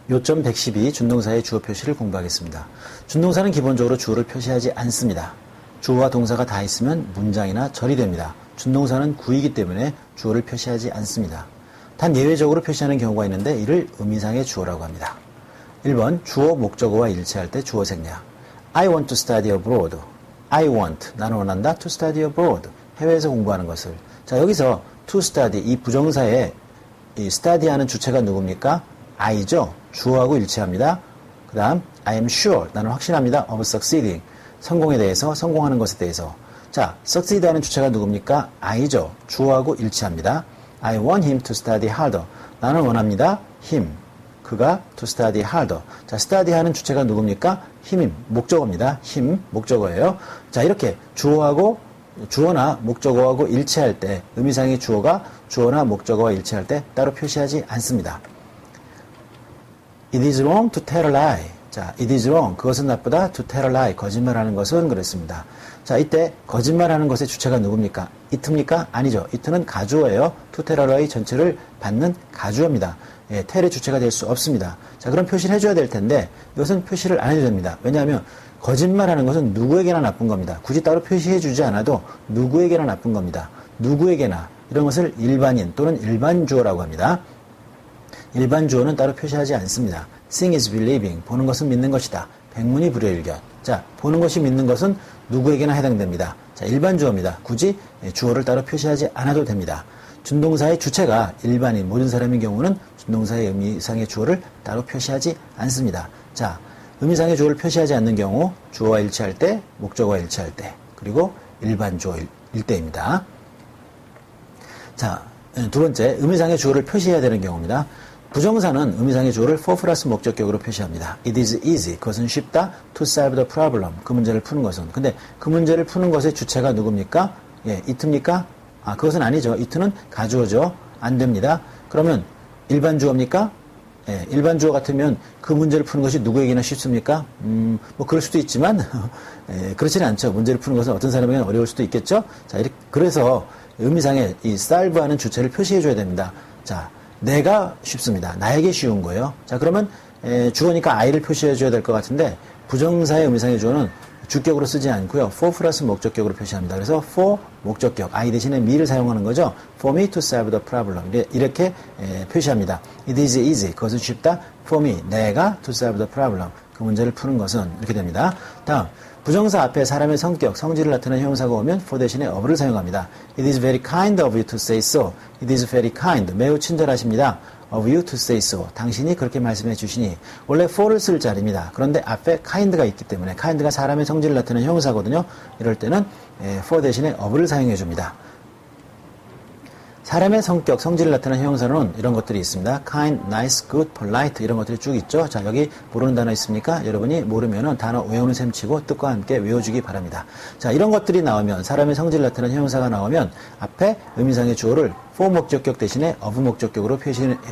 요점 112 준동사의 주어 표시를 공부하겠습니다. 준동사는 기본적으로 주어를 표시하지 않습니다. 주어와 동사가 다 있으면 문장이나 절이 됩니다. 준동사는 구이기 때문에 주어를 표시하지 않습니다. 단 예외적으로 표시하는 경우가 있는데 이를 의미상의 주어라고 합니다. 1번 주어 목적어와 일치할 때 주어 생략. I want to study abroad. I want, 나는 원한다. to study abroad, 해외에서 공부하는 것을. 자, 여기서 to study, 이 부정사에 이 study하는 주체가 누굽니까? I죠. 주어하고 일치합니다. 그 다음 I am sure, 나는 확신합니다. of succeeding, 성공에 대해서, 성공하는 것에 대해서. 자, succeed 하는 주체가 누굽니까? I죠. 주어하고 일치합니다. I want him to study harder, 나는 원합니다. him, 그가 to study harder. 자, study 하는 주체가 누굽니까? 힘임, 목적어입니다. 힘, 목적어예요. 자, 이렇게 주어나 목적어하고 일치할 때, 의미상의 주어가 주어나 목적어와 일치할 때 따로 표시하지 않습니다. It is wrong to tell a lie. 자, it is wrong, 그것은 나쁘다. to tell a lie, 거짓말하는 것은 그랬습니다. 자, 이때 거짓말하는 것의 주체가 누굽니까? it입니까? 아니죠. it는 가주어예요. to tell a lie 전체를 받는 가주어입니다. 예, tell의 주체가 될 수 없습니다. 자, 그럼 표시를 해줘야 될 텐데 이것은 표시를 안 해도 됩니다. 왜냐하면 거짓말하는 것은 누구에게나 나쁜 겁니다. 굳이 따로 표시해주지 않아도 누구에게나 나쁜 겁니다. 누구에게나, 이런 것을 일반인 또는 일반 주어라고 합니다. 일반 주어는 따로 표시하지 않습니다. Seeing is believing, 보는 것은 믿는 것이다. 백문이 불여일견. 자, 보는 것이 믿는 것은 누구에게나 해당됩니다. 자, 일반 주어입니다. 굳이 주어를 따로 표시하지 않아도 됩니다. 준동사의 주체가 일반인, 모든 사람인 경우는 준동사의 의미상의 주어를 따로 표시하지 않습니다. 자, 의미상의 주어를 표시하지 않는 경우 주어와 일치할 때, 목적어와 일치할 때, 그리고 일반 주어일 때입니다. 자, 두 번째, 의미상의 주어를 표시해야 되는 경우입니다. 부정사는 의미상의 주어를 for 플러스 목적격으로 표시합니다. It is easy, 그것은 쉽다. To solve the problem, 그 문제를 푸는 것은. 근데 그 문제를 푸는 것의 주체가 누굽니까? 예, it입니까? 아, 그것은 아니죠. it는 가주어죠. 안 됩니다. 그러면 일반 주어입니까? 예, 일반 주어 같으면 그 문제를 푸는 것이 누구에게나 쉽습니까? 뭐 그럴 수도 있지만 예, 그렇지는 않죠. 문제를 푸는 것은 어떤 사람에게는 어려울 수도 있겠죠. 자, 이렇게, 그래서 의미상의 이 solve하는 주체를 표시해줘야 됩니다. 자, 내가 쉽습니다. 나에게 쉬운 거예요. 자, 그러면 주어니까 I를 표시해줘야 될 것 같은데 부정사의 의미상의 주어는 주격으로 쓰지 않고요. for 플러스 목적격으로 표시합니다. 그래서 for 목적격, I 대신에 me를 사용하는 거죠. For me to solve the problem. 이렇게 표시합니다. It is easy. 그것은 쉽다. For me, 내가 to solve the problem. 그 문제를 푸는 것은 이렇게 됩니다. 다음, 부정사 앞에 사람의 성격, 성질을 나타내는 형용사가 오면 for 대신에 of를 사용합니다. It is very kind of you to say so. It is very kind. 매우 친절하십니다. of you to say so. 당신이 그렇게 말씀해 주시니. 원래 for를 쓸 자리입니다. 그런데 앞에 kind가 있기 때문에 kind가 사람의 성질을 나타내는 형용사거든요. 이럴 때는 for 대신에 of를 사용해 줍니다. 사람의 성격, 성질을 나타내는 형용사로는 이런 것들이 있습니다. kind, nice, good, polite 이런 것들이 쭉 있죠. 자, 여기 모르는 단어 있습니까? 여러분이 모르면은 단어 외우는 셈 치고 뜻과 함께 외워주기 바랍니다. 자, 이런 것들이 나오면, 사람의 성질을 나타내는 형용사가 나오면 앞에 의미상의 주어를 for 목적격 대신에 of 목적격으로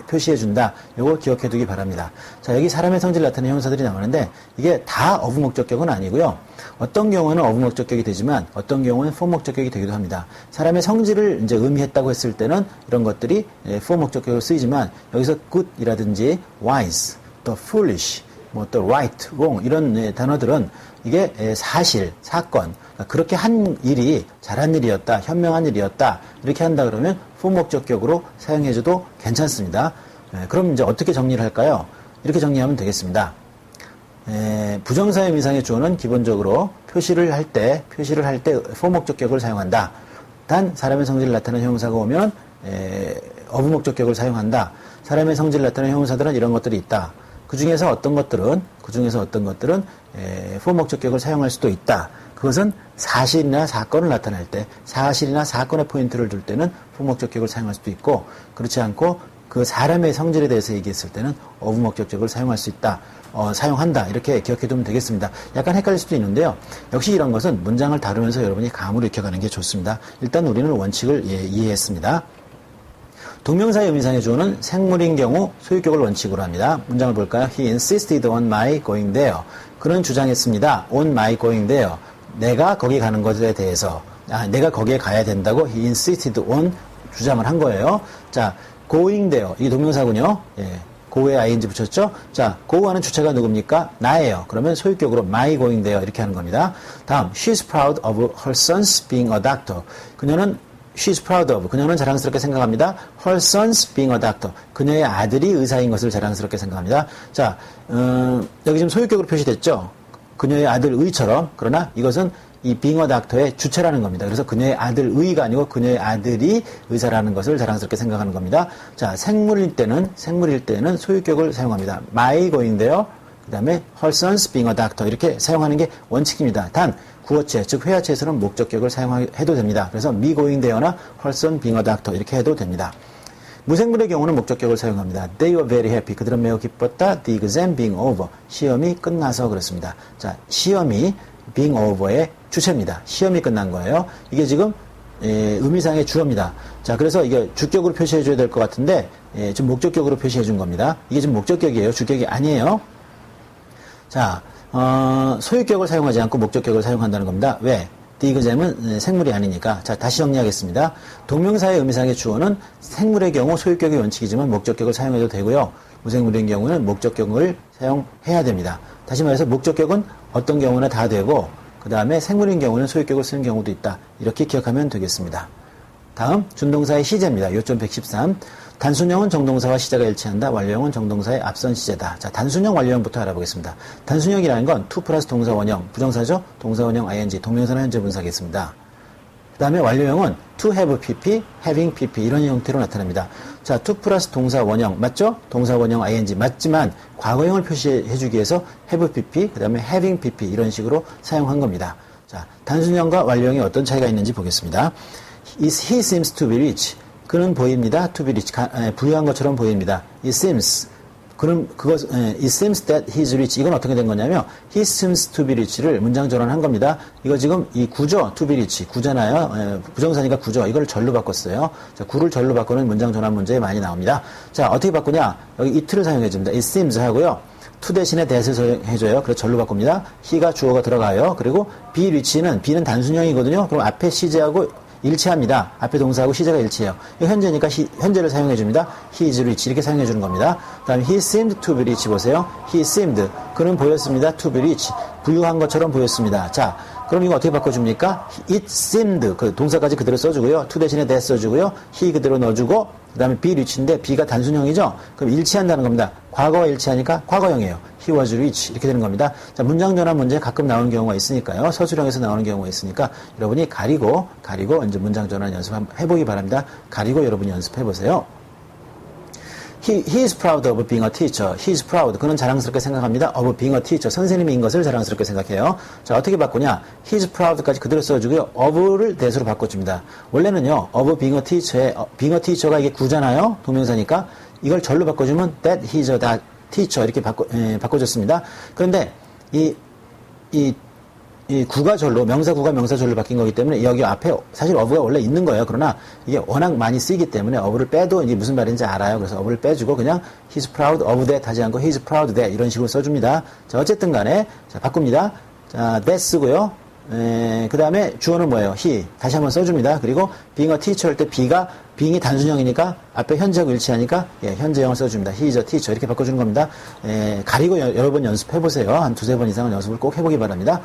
표시해준다. 요거 기억해두기 바랍니다. 자, 여기 사람의 성질을 나타내는 형용사들이 나오는데 이게 다 of 목적격은 아니고요. 어떤 경우에는 of 목적격이 되지만 어떤 경우는 for 목적격이 되기도 합니다. 사람의 성질을 이제 의미했다고 했을 때는 이런 것들이 for 목적격으로 쓰이지만 여기서 good이라든지 wise, 또 foolish, 뭐 또 right, wrong 이런 단어들은 이게 사실, 사건, 그렇게 한 일이 잘한 일이었다, 현명한 일이었다 이렇게 한다 그러면 for 목적격으로 사용해줘도 괜찮습니다. 그럼 이제 어떻게 정리를 할까요? 이렇게 정리하면 되겠습니다. 부정사의 의미상의 주어는 기본적으로 표시를 할 때 for 목적격을 사용한다. 단 사람의 성질을 나타내는 형용사가 오면 of 목적격을 사용한다. 사람의 성질을 나타내는 형용사들은 이런 것들이 있다. 그 중에서 어떤 것들은 for 목적격을 사용할 수도 있다. 그것은 사실이나 사건을 나타낼 때, 사실이나 사건에 포인트를 둘 때는 for 목적격을 사용할 수도 있고, 그렇지 않고 그 사람의 성질에 대해서 얘기했을 때는 of 목적격을 사용할 수 있다. 사용한다. 이렇게 기억해두면 되겠습니다. 약간 헷갈릴 수도 있는데요. 역시 이런 것은 문장을 다루면서 여러분이 감으로 익혀가는 게 좋습니다. 일단 우리는 원칙을 이해했습니다. 동명사의 의미상의 주어는 생물인 경우 소유격을 원칙으로 합니다. 문장을 볼까요? He insisted on my going there. 그는 주장했습니다. on my going there. 내가 거기 가는 것에 대해서, 내가 거기에 가야 된다고 he insisted on 주장을 한 거예요. 자, going there. 이게 동명사군요. 예. go에 ing 붙였죠? 자, go하는 주체가 누굽니까? 나예요. 그러면 소유격으로 my going there 이렇게 하는 겁니다. 다음, she's proud of her son's being a doctor. 그녀는 she's proud of, 그녀는 자랑스럽게 생각합니다. her son's being a doctor. 그녀의 아들이 의사인 것을 자랑스럽게 생각합니다. 자, 여기 지금 소유격으로 표시됐죠? 그녀의 아들의처럼. 그러나 이것은 이 being a doctor의 주체라는 겁니다. 그래서 그녀의 아들의가 아니고 그녀의 아들이 의사라는 것을 자랑스럽게 생각하는 겁니다. 자, 생물일 때는 소유격을 사용합니다. my going there, 그 다음에 her son's being a doctor 이렇게 사용하는 게 원칙입니다. 단, 구어체, 즉 회화체에서는 목적격을 사용해도 됩니다. 그래서 me going there나 her son being a doctor 이렇게 해도 됩니다. 무생물의 경우는 목적격을 사용합니다. They were very happy. 그들은 매우 기뻤다. The exam being over. 시험이 끝나서 그렇습니다. 자, 시험이 being over의 주체입니다. 시험이 끝난 거예요. 이게 지금 의미상의 주어입니다. 자, 그래서 이게 주격으로 표시해 줘야 될 것 같은데 지금 목적격으로 표시해 준 겁니다. 이게 지금 목적격이에요. 주격이 아니에요. 자, 소유격을 사용하지 않고 목적격을 사용한다는 겁니다. 왜? The exam은 생물이 아니니까. 자, 다시 정리하겠습니다. 동명사의 의미상의 주어는 생물의 경우 소유격이 원칙이지만 목적격을 사용해도 되고요. 무생물인 경우는 목적격을 사용해야 됩니다. 다시 말해서 목적격은 어떤 경우나 다 되고 그 다음에 생물인 경우는 소유격을 쓰는 경우도 있다. 이렇게 기억하면 되겠습니다. 다음 준동사의 시제입니다. 요점 113. 단순형은 정동사와 시제가 일치한다. 완료형은 정동사의 앞선 시제다. 자, 단순형 완료형부터 알아보겠습니다. 단순형이라는 건 to 플러스 동사 원형, 부정사죠? 동사 원형 ing, 동명사나 현재 분사겠습니다. 그 다음에 완료형은 to have pp, having pp 이런 형태로 나타납니다. 자, to 플러스 동사 원형 맞죠? 동사 원형 ing 맞지만 과거형을 표시해주기 위해서 have pp, 그 다음에 having pp 이런 식으로 사용한 겁니다. 자, 단순형과 완료형이 어떤 차이가 있는지 보겠습니다. He seems to be rich. 그는 보입니다. to be rich. 부유한 것처럼 보입니다. It seems. it seems that he's rich. 이건 어떻게 된 거냐면, he seems to be rich를 문장 전환한 겁니다. 이거 지금 이 구죠? to be rich. 구잖아요. 부정사니까 구죠. 이걸 절로 바꿨어요. 자, 구를 절로 바꾸는 문장 전환 문제에 많이 나옵니다. 자, 어떻게 바꾸냐? 여기 it를 사용해줍니다. it seems 하고요. to 대신에 that을 사용해줘요. 그래서 절로 바꿉니다. he가 주어가 들어가요. 그리고 be rich는, be는 단순형이거든요. 그럼 앞에 시제하고 일치합니다. 앞에 동사하고 시제가 일치해요. 현재니까 현재를 사용해줍니다. He is rich 이렇게 사용해주는 겁니다. 그 다음에 he seemed to be rich 보세요. He seemed 그는 보였습니다. to be rich 부유한 것처럼 보였습니다. 자, 그럼 이거 어떻게 바꿔줍니까? It seemed 그 동사까지 그대로 써주고요. to 대신에 that 써주고요. he 그대로 넣어주고 그 다음에 be rich인데 be가 단순형이죠. 그럼 일치한다는 겁니다. 과거와 일치하니까 과거형이에요. He was rich 이렇게 되는 겁니다. 자, 문장 전환 문제 가끔 나오는 경우가 있으니까요. 서술형에서 나오는 경우가 있으니까 여러분이 가리고 이제 문장 전환 연습해보기 바랍니다. 가리고 여러분이 연습해보세요. He is proud of being a teacher. He is proud. 그는 자랑스럽게 생각합니다. of being a teacher. 선생님인 것을 자랑스럽게 생각해요. 자, 어떻게 바꾸냐? He is proud까지 그대로 써주고요. of를 that으로 바꿔줍니다. 원래는요, of being a teacher에 being a teacher가 이게 구잖아요. 동명사니까 이걸 절로 바꿔주면 that he is a teacher 이렇게 바꿔줬습니다. 그런데 이 구가 절로, 명사구가 명사절로 바뀐 거기 때문에 여기 앞에 사실 of가 원래 있는 거예요. 그러나 이게 워낙 많이 쓰이기 때문에 of를 빼도 이게 무슨 말인지 알아요. 그래서 of를 빼주고 그냥 he's proud of that 하지 않고 he's proud that 이런 식으로 써줍니다. 자, 어쨌든 간에, 자, 바꿉니다. 자, that 쓰고요. 그 다음에 주어는 뭐예요? he. 다시 한번 써줍니다. 그리고 being a teacher 할 때 being이 단순형이니까 앞에 현재하고 일치하니까 현재형을 써줍니다. he is a teacher 이렇게 바꿔주는 겁니다. 가리고 여러 번 연습해보세요. 한 두세 번 이상은 연습을 꼭 해보기 바랍니다.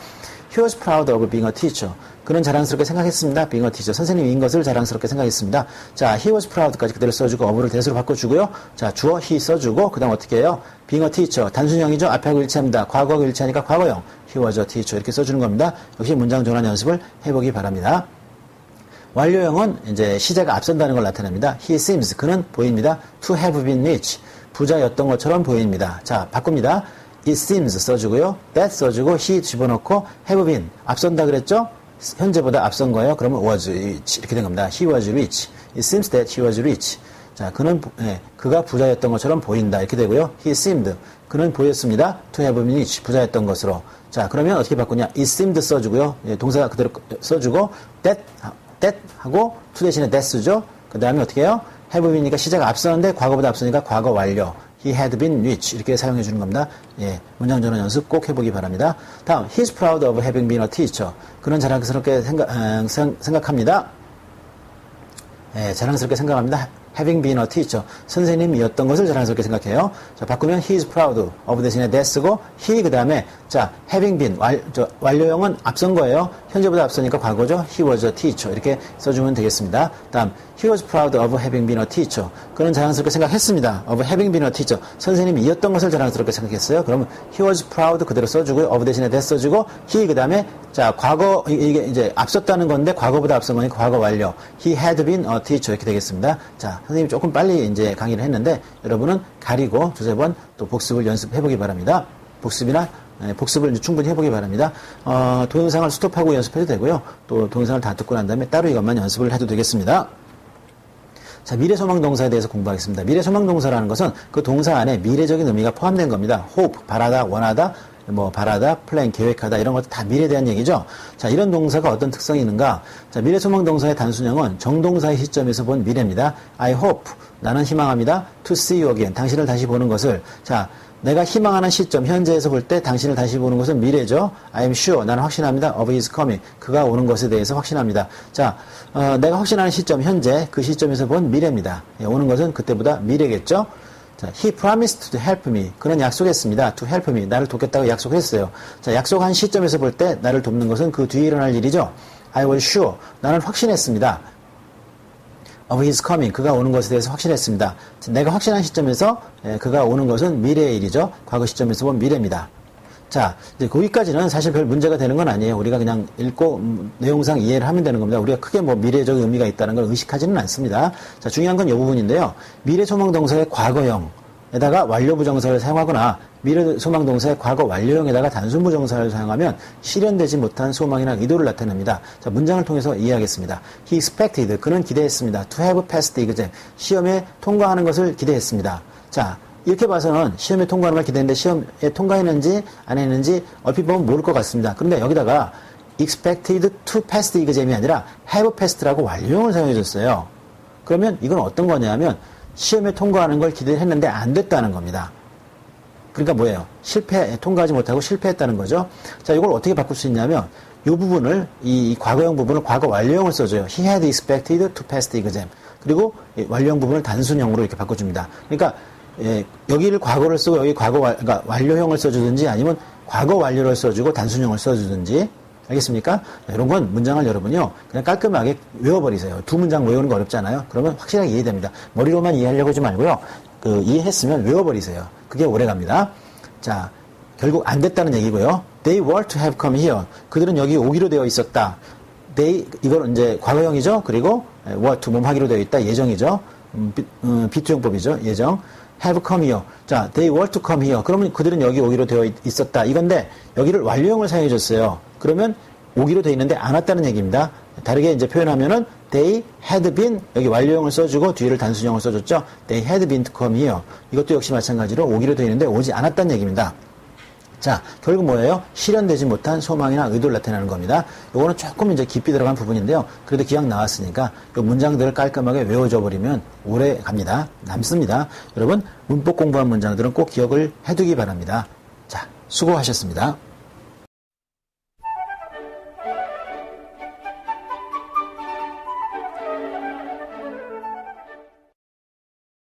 He was proud of being a teacher. 그는 자랑스럽게 생각했습니다. being a teacher. 선생님인 것을 자랑스럽게 생각했습니다. 자, he was proud까지 그대로 써주고 of를 that으로 바꿔주고요. 자, 주어 he 써주고 그 다음 어떻게 해요? being a teacher. 단순형이죠. 앞에하고 일치합니다. 과거하고 일치하니까 과거형. He was a teacher. 이렇게 써주는 겁니다. 역시 문장 전환 연습을 해보기 바랍니다. 완료형은 이제 시제가 앞선다는 걸 나타냅니다. He seems. 그는 보입니다. To have been rich. 부자였던 것처럼 보입니다. 자, 바꿉니다. It seems 써주고요. That 써주고 he 집어넣고 have been. 앞선다 그랬죠? 현재보다 앞선 거예요. 그러면 was rich. 이렇게 된 겁니다. He was rich. It seems that he was rich. 자, 그가 부자였던 것처럼 보인다. 이렇게 되고요. He seemed. 그는 보였습니다. To have been rich. 부자였던 것으로. 자, 그러면 어떻게 바꾸냐? It seemed 써주고요. 동사 그대로 써주고 that 하고 to 대신에 that 쓰죠. 그 다음에 어떻게 해요? have been이니까 시제가 앞서는데 과거보다 앞서니까 과거 완료. He had been rich. 이렇게 사용해 주는 겁니다. 문장 전환 연습 꼭 해보기 바랍니다. 다음, he's proud of having been a teacher. 그는 자랑스럽게 생각합니다. 자랑스럽게 생각합니다. having been a teacher. 선생님이었던 것을 자랑스럽게 생각해요. 자, 바꾸면 he is proud of 대신에 that 쓰고 he 그 다음에 자, having been 완료형은 앞선 거예요. 현재보다 앞서니까 과거죠. he was a teacher. 이렇게 써주면 되겠습니다. 다음 he was proud of having been a teacher. 그는 자랑스럽게 생각했습니다. of having been a teacher. 선생님이었던 것을 자랑스럽게 생각했어요. 그러면 he was proud 그대로 써주고요. of 대신에 that 써주고 he 그 다음에 자, 과거 이게 이제 앞섰다는 건데 과거보다 앞선 거니까 과거 완료. he had been a teacher 이렇게 되겠습니다. 자, 선생님이 조금 빨리 이제 강의를 했는데 여러분은 가리고 두세 번 또 복습을 연습해 보기 바랍니다. 복습을 충분히 해보기 바랍니다. 동영상을 스톱하고 연습해도 되고요. 또 동영상을 다 듣고 난 다음에 따로 이것만 연습을 해도 되겠습니다. 자, 미래소망동사에 대해서 공부하겠습니다. 미래소망동사라는 것은 그 동사 안에 미래적인 의미가 포함된 겁니다. hope, 바라다, 원하다, 바라다, 플랜, 계획하다 이런 것도 다 미래에 대한 얘기죠. 자, 이런 동사가 어떤 특성이 있는가? 자, 미래소망동사의 단순형은 정동사의 시점에서 본 미래입니다. I hope, 나는 희망합니다. To see you again, 당신을 다시 보는 것을. 자, 내가 희망하는 시점, 현재에서 볼 때 당신을 다시 보는 것은 미래죠. I am sure, 나는 확신합니다. Of his coming, 그가 오는 것에 대해서 확신합니다. 자, 내가 확신하는 시점, 현재, 그 시점에서 본 미래입니다. 오는 것은 그때보다 미래겠죠. 자, he promised to help me, 그는 약속했습니다. To help me, 나를 돕겠다고 약속했어요. 자, 약속한 시점에서 볼 때 나를 돕는 것은 그 뒤에 일어날 일이죠. I was sure, 나는 확신했습니다. of his coming, 그가 오는 것에 대해서 확신했습니다. 내가 확신한 시점에서 그가 오는 것은 미래의 일이죠. 과거 시점에서 본 미래입니다. 자, 이제 거기까지는 사실 별 문제가 되는 건 아니에요. 우리가 그냥 읽고 내용상 이해를 하면 되는 겁니다. 우리가 크게 미래적 의미가 있다는 걸 의식하지는 않습니다. 자, 중요한 건 이 부분인데요. 미래소망동사의 과거형에다가 완료부정사를 사용하거나 미래소망동사의 과거 완료형에다가 단순부정사를 사용하면 실현되지 못한 소망이나 의도를 나타냅니다. 자, 문장을 통해서 이해하겠습니다. He expected, 그는 기대했습니다. To have passed the exam, 시험에 통과하는 것을 기대했습니다. 자, 이렇게 봐서는 시험에 통과하는 걸 기대했는데 시험에 통과했는지 안 했는지 얼핏 보면 모를 것 같습니다. 그런데 여기다가 expected to pass the exam이 아니라 have passed라고 완료형을 사용해 줬어요. 그러면 이건 어떤 거냐면 시험에 통과하는 걸 기대했는데 안 됐다는 겁니다. 그러니까 뭐예요? 통과하지 못하고 실패했다는 거죠. 자, 이걸 어떻게 바꿀 수 있냐면 이 부분을 이 과거형 부분을 과거 완료형을 써줘요. He had expected to pass the exam. 그리고 완료형 부분을 단순형으로 이렇게 바꿔줍니다. 그러니까 여기를 과거를 쓰고 여기 그러니까 완료형을 써주든지 아니면 과거 완료를 써주고 단순형을 써주든지 알겠습니까? 이런 건 문장을 여러분요 그냥 깔끔하게 외워버리세요. 두 문장 외우는 거 어렵잖아요. 그러면 확실하게 이해됩니다. 머리로만 이해하려고 하지 말고요. 이해했으면 외워버리세요. 그게 오래갑니다. 자, 결국 안 됐다는 얘기고요. They were to have come here. 그들은 여기 오기로 되어 있었다. 이건 이제 과거형이죠. 그리고 were to 몸하기로 되어 있다. 예정이죠. 비투형법이죠. 예정. have come here. 자, they were to come here. 그러면 그들은 여기 오기로 되어 있었다. 이건데 여기를 완료형을 사용해 줬어요. 그러면 오기로 되어 있는데 안 왔다는 얘기입니다. 다르게 이제 표현하면은 they had been, 여기 완료형을 써주고 뒤를 단순형을 써줬죠. They had been to come here. 이것도 역시 마찬가지로 오기로 되어 있는데 오지 않았다는 얘기입니다. 자, 결국 뭐예요? 실현되지 못한 소망이나 의도를 나타내는 겁니다. 요거는 조금 이제 깊이 들어간 부분인데요. 그래도 기왕 나왔으니까 요 문장들을 깔끔하게 외워줘 버리면 오래 갑니다. 남습니다. 여러분, 문법 공부한 문장들은 꼭 기억을 해두기 바랍니다. 자, 수고하셨습니다.